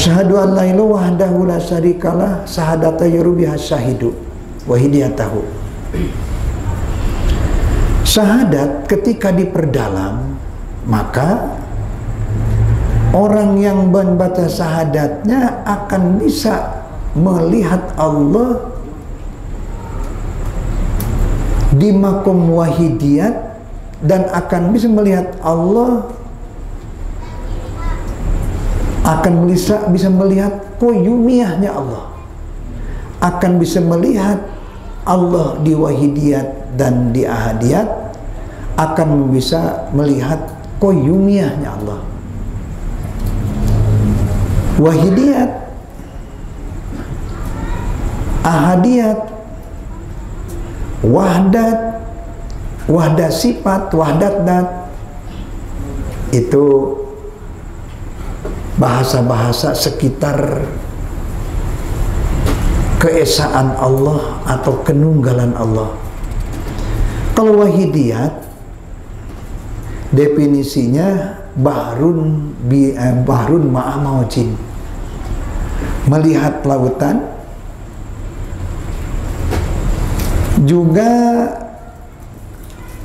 Asyhadu an la ilaha wahdahu la syarikalah syahadata yurubiha syahidu wa hidayatahu. Syahadat ketika diperdalam, maka orang yang membaca syahadatnya akan bisa melihat Allah di makom wahidiyat dan akan bisa melihat Allah, akan bisa melihat koyumiyahnya Allah, akan bisa melihat Allah di wahidiyat dan di ahadiyat, akan bisa melihat koyumiyahnya Allah. Wahidiyat, ahadiyat, wahdat, wahdat sifat, wahdat dat, itu bahasa-bahasa sekitar keesaan Allah atau kenunggalan Allah. Kalau wahidiyat, definisinya bahrun ma'a maujin, melihat lautan, juga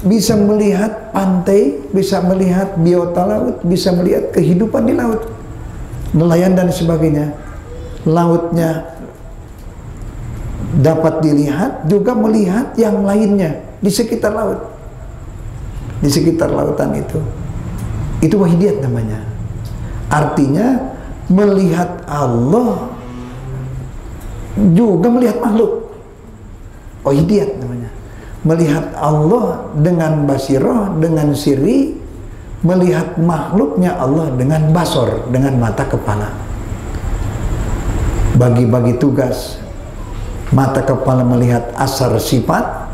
bisa melihat pantai, bisa melihat biota laut, bisa melihat kehidupan di laut, nelayan dan sebagainya. Lautnya dapat dilihat, juga melihat yang lainnya di sekitar laut, di sekitar lautan itu wahidiyat namanya. Artinya melihat Allah juga melihat makhluk, wahidiyat namanya. Melihat Allah dengan basiroh, dengan siri, melihat makhluknya Allah dengan basor, dengan mata kepala. Bagi-bagi tugas. Mata kepala melihat asar sifat,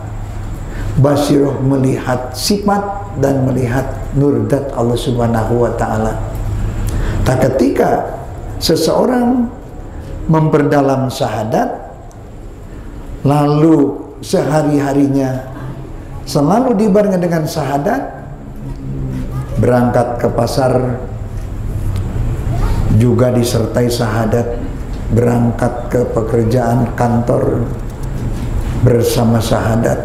basiroh melihat sifat, dan melihat nurdat Allah subhanahu wa ta'ala. Tak ketika seseorang memperdalam syahadat, lalu sehari-harinya selalu dibarengi dengan syahadat, berangkat ke pasar juga disertai syahadat, berangkat ke pekerjaan kantor bersama syahadat,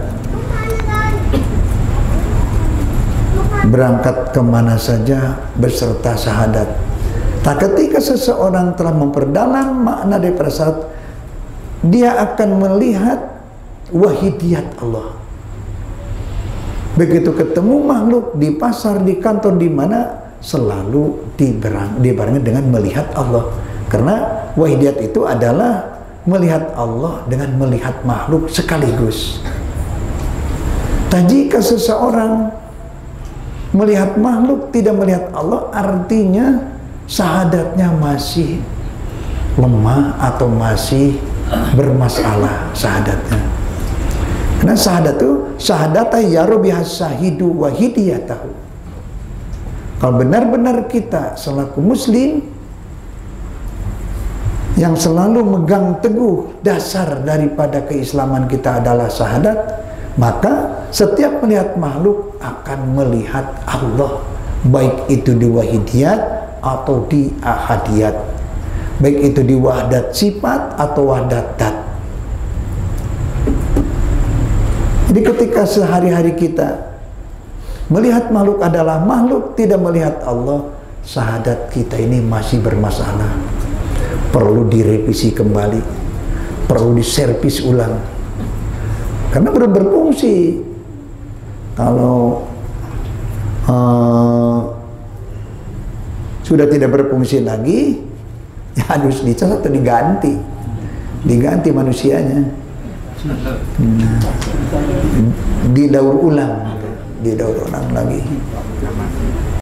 berangkat kemana saja beserta syahadat. Tak ketika seseorang telah memperdalam makna daripada syahadat, dia akan melihat wahidiyat Allah. Begitu ketemu makhluk di pasar, di kantor, di mana, selalu dibarengi dengan melihat Allah. Karena wahidiyat itu adalah melihat Allah dengan melihat makhluk sekaligus. Dan jika seseorang melihat makhluk tidak melihat Allah, artinya syahadatnya masih lemah atau masih bermasalah syahadatnya. Karena syahadat itu syahadata yarubiha syahidu wa hidayatahu. Kalau benar-benar kita selaku muslim yang selalu megang teguh dasar daripada keislaman kita adalah syahadat, maka setiap melihat makhluk akan melihat Allah, baik itu di wahidiyat atau di ahadiyat, baik itu di wahdat sifat atau wahdat dat. Jadi ketika sehari-hari kita melihat makhluk adalah makhluk, tidak melihat Allah, syahadat kita ini masih bermasalah. Perlu direvisi kembali, perlu diservis ulang. Karena berfungsi. Kalau sudah tidak berfungsi lagi, ya harus dicas atau diganti manusianya. Didaur ulang lagi.